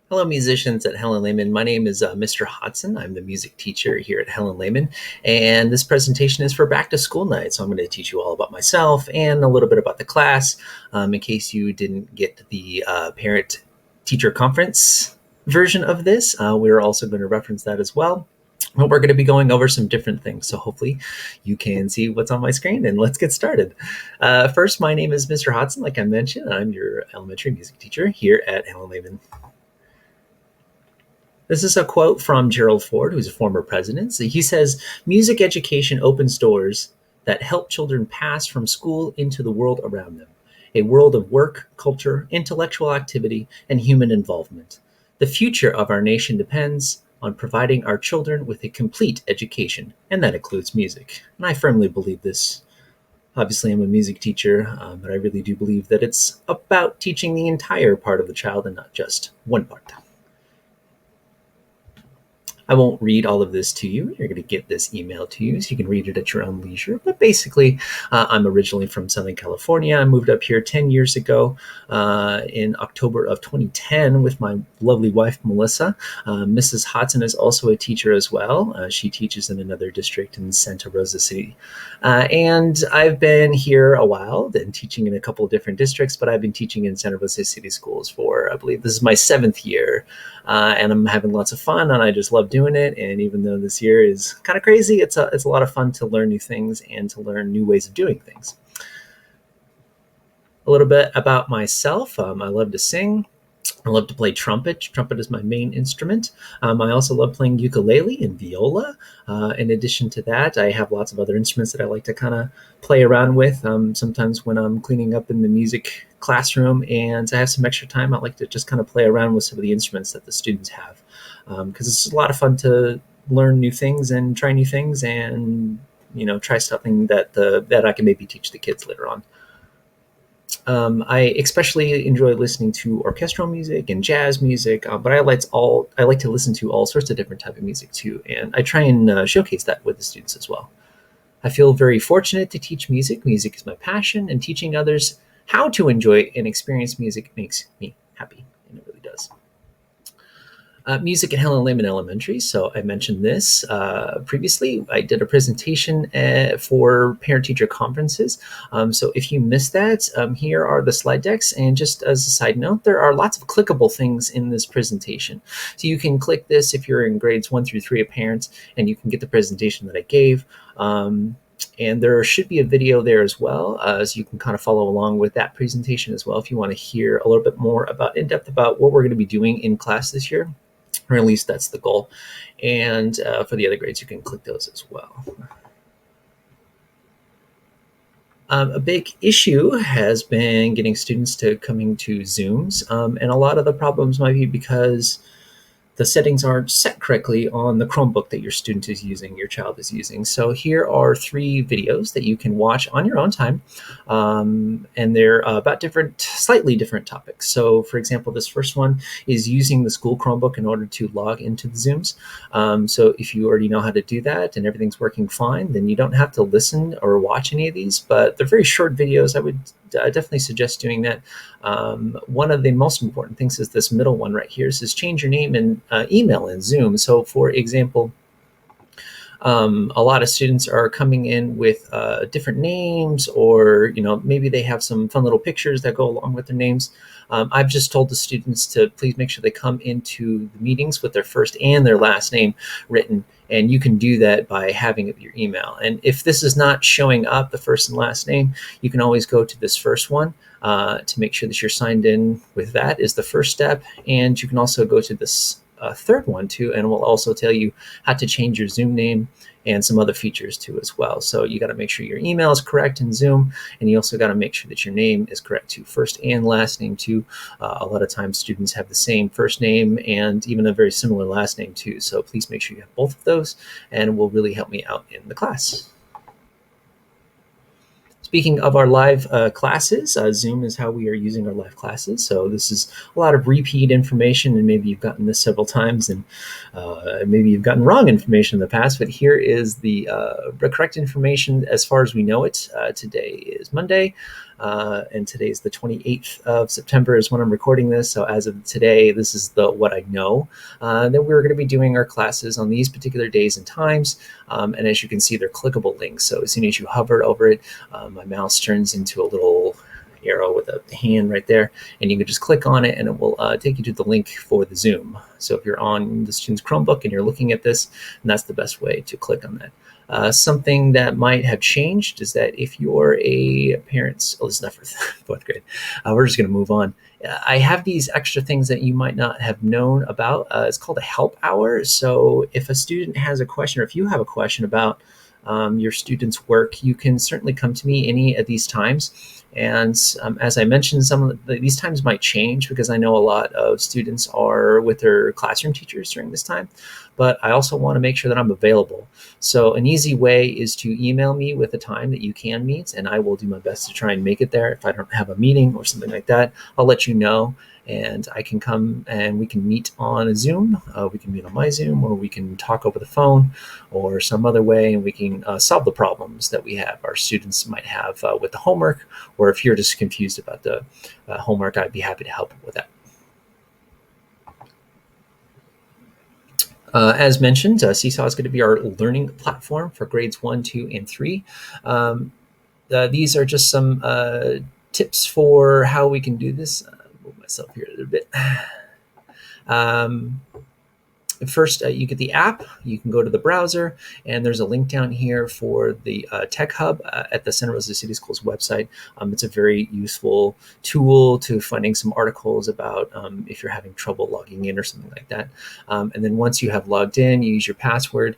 Hello, musicians at Helen Lehman. My name is Mr. Hodson. I'm the music teacher here at Helen Lehman, and this presentation is for back to school night. So I'm going to teach you all about myself and a little bit about the class in case you didn't get the parent teacher conference version of this. We're also going to reference that as well. But we're going to be going over some different things. So hopefully you can see what's on my screen and let's get started. First, my name is Mr. Hodson. Like I mentioned, I'm your elementary music teacher here at Helen Lehman. This is a quote from Gerald Ford, who's a former president. So he says, "Music education opens doors that help children pass from school into the world around them, a world of work, culture, intellectual activity, and human involvement. The future of our nation depends on providing our children with a complete education, and that includes music." And I firmly believe this. Obviously, I'm a music teacher, but I really do believe that it's about teaching the entire part of the child and not just one part. I won't read all of this to you. You're going to get this email to you so you can read it at your own leisure. But basically, I'm originally from Southern California. I moved up here 10 years ago in October of 2010 with my lovely wife, Melissa. Mrs. Hodson is also a teacher as well. She teaches in another district in Santa Rosa City. And I've been here a while and teaching in a couple of different districts, but I've been teaching in Santa Rosa City schools for, I believe this is my 7th year. And I'm having lots of fun, and I just love doing it. And even though this year is kind of crazy, it's a lot of fun to learn new things and to learn new ways of doing things. A little bit about myself. I love to sing. I love to play trumpet. Trumpet is my main instrument. I also love playing ukulele and viola. In addition to that, I have lots of other instruments that I like to kind of play around with. Sometimes when I'm cleaning up in the music classroom and I have some extra time, I like to just kind of play around with some of the instruments that the students have. Because it's a lot of fun to learn new things and try new things and, try something that I can maybe teach the kids later on. I especially enjoy listening to orchestral music and jazz music, but I like to listen to all sorts of different type of music too, and I try and showcase that with the students as well. I feel very fortunate to teach music. Music is my passion, and teaching others how to enjoy and experience music makes me happy, and it really does. Music at Helen Lehman Elementary. So I mentioned this previously. I did a presentation for parent-teacher conferences. So if you missed that, here are the slide decks. And just as a side note, there are lots of clickable things in this presentation. So you can click this if you're in grades 1 through 3 of parents, and you can get the presentation that I gave. And there should be a video there as well, so you can kind of follow along with that presentation as well if you want to hear a little bit more in depth about what we're going to be doing in class this year. Or at least that's the goal. And for the other grades, you can click those as well. A big issue has been getting students to coming to Zooms. And a lot of the problems might be because the settings aren't set correctly on the Chromebook that your student is using, your child is using. So here are 3 videos that you can watch on your own time, and they're about slightly different topics. So for example, this first one is using the school Chromebook in order to log into the Zooms. So if you already know how to do that and everything's working fine, then you don't have to listen or watch any of these, but they're very short videos. I would definitely suggest doing that. One of the most important things is this middle one right here. It says change your name and email in Zoom. So for example, a lot of students are coming in with different names, or maybe they have some fun little pictures that go along with their names. I've just told the students to please make sure they come into the meetings with their first and their last name written, and you can do that by having your email. And if this is not showing up, the first and last name, you can always go to this first one to make sure that you're signed in with that is the first step. And you can also go to this third one too, and we'll also tell you how to change your Zoom name and some other features too as well. So you got to make sure your email is correct in Zoom, and you also got to make sure that your name is correct too, first and last name too. A lot of times students have the same first name and even a very similar last name too. So please make sure you have both of those, and it will really help me out in the class. Speaking of our live classes, Zoom is how we are using our live classes. So this is a lot of repeat information, and maybe you've gotten this several times, and maybe you've gotten wrong information in the past, but here is the correct information as far as we know it. Today is Monday. and today's the 28th of September is when I'm recording this. So as of today, this is what I know. That we're going to be doing our classes on these particular days and times. And as you can see, they're clickable links. So as soon as you hover over it, my mouse turns into a little arrow with a hand right there, and you can just click on it and it will take you to the link for the Zoom. So if you're on the student's Chromebook and you're looking at this, and that's the best way to click on that. Something that might have changed is that if you're a parent, oh, this is not for fourth grade. We're just going to move on. I have these extra things that you might not have known about. It's called a help hour. So if a student has a question, or if you have a question about your student's work, you can certainly come to me any of these times. And as I mentioned, some of these times might change because I know a lot of students are with their classroom teachers during this time, but I also want to make sure that I'm available. So an easy way is to email me with a time that you can meet, and I will do my best to try and make it there. If I don't have a meeting or something like that, I'll let you know, and I can come and we can meet on a Zoom. We can meet on my Zoom, or we can talk over the phone or some other way, and we can solve the problems that we have, our students might have with the homework, or if you're just confused about the homework, I'd be happy to help with that. As mentioned, Seesaw is going to be our learning platform for grades 1, 2, and 3. These are just some tips for how we can do this. Move myself here a little bit. First, you get the app. You can go to the browser, and there's a link down here for the Tech Hub at the Santa Rosa City Schools website. It's a very useful tool to finding some articles about if you're having trouble logging in or something like that. And then once you have logged in, you use your password,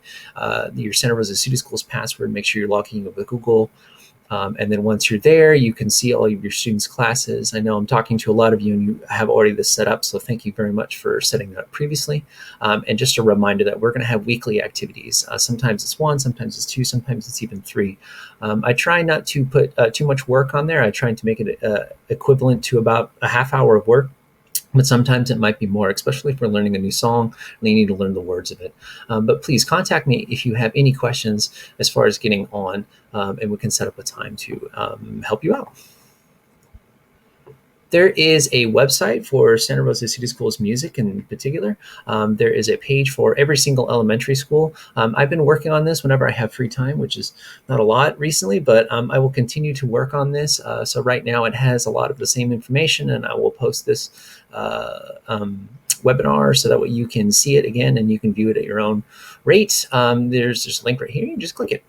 your Santa Rosa City Schools password. Make sure you're logging in with Google. And then once you're there, you can see all of your students' classes. I know I'm talking to a lot of you and you have already this set up, so thank you very much for setting that up previously. And just a reminder that we're going to have weekly activities. Sometimes it's 1, sometimes it's 2, sometimes it's even 3. I try not to put too much work on there. I try to make it equivalent to about a half hour of work. But sometimes it might be more, especially if we're learning a new song and you need to learn the words of it. But please contact me if you have any questions as far as getting on, and we can set up a time to help you out. There is a website for Santa Rosa City Schools Music in particular. There is a page for every single elementary school. I've been working on this whenever I have free time, which is not a lot recently, but I will continue to work on this. So right now it has a lot of the same information, and I will post this webinar so that way you can see it again and you can view it at your own rate. There's just a link right here. You can just click it.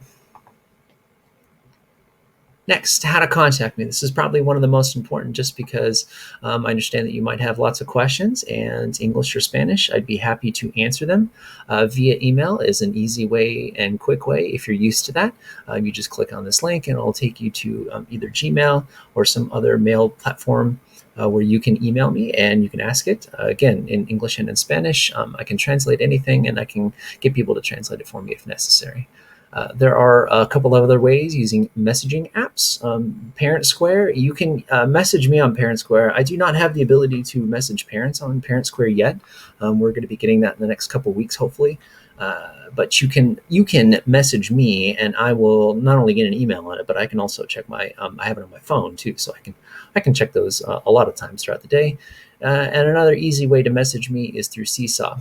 Next, how to contact me. This is probably one of the most important just because I understand that you might have lots of questions, and English or Spanish, I'd be happy to answer them. Via email is an easy way and quick way if you're used to that. You just click on this link and it'll take you to either Gmail or some other mail platform where you can email me and you can ask it. Again, in English and in Spanish. I can translate anything, and I can get people to translate it for me if necessary. There are a couple of other ways using messaging apps. Parent Square, you can message me on Parent Square. I do not have the ability to message parents on Parent Square yet. We're going to be getting that in the next couple of weeks, hopefully. But you can message me, and I will not only get an email on it, but I can also check my I have it on my phone too, so I can check those a lot of times throughout the day. And another easy way to message me is through Seesaw,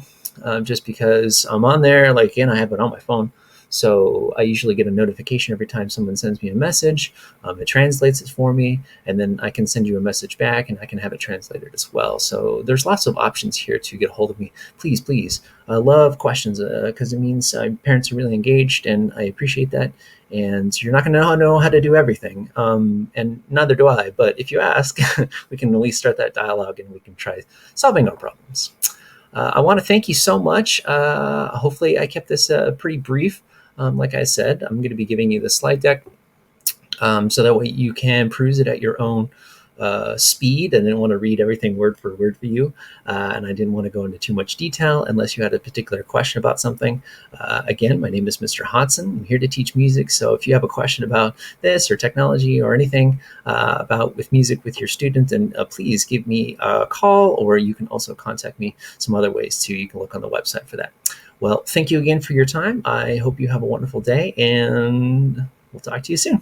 just because I'm on there. Like, again, I have it on my phone. So I usually get a notification every time someone sends me a message. It translates it for me, and then I can send you a message back, and I can have it translated as well. So there's lots of options here to get a hold of me. Please. I love questions because it means parents are really engaged, and I appreciate that. And you're not going to know how to do everything, and neither do I. But if you ask, we can at least start that dialogue, and we can try solving our problems. I want to thank you so much. Hopefully I kept this pretty brief. Like I said, I'm going to be giving you the slide deck so that way you can peruse it at your own speed. I didn't want to read everything word for word for you, and I didn't want to go into too much detail unless you had a particular question about something. Again, my name is Mr. Hodson. I'm here to teach music, so if you have a question about this or technology or anything about with music with your student, then please give me a call, or you can also contact me some other ways too. You can look on the website for that. Well, thank you again for your time. I hope you have a wonderful day, and we'll talk to you soon.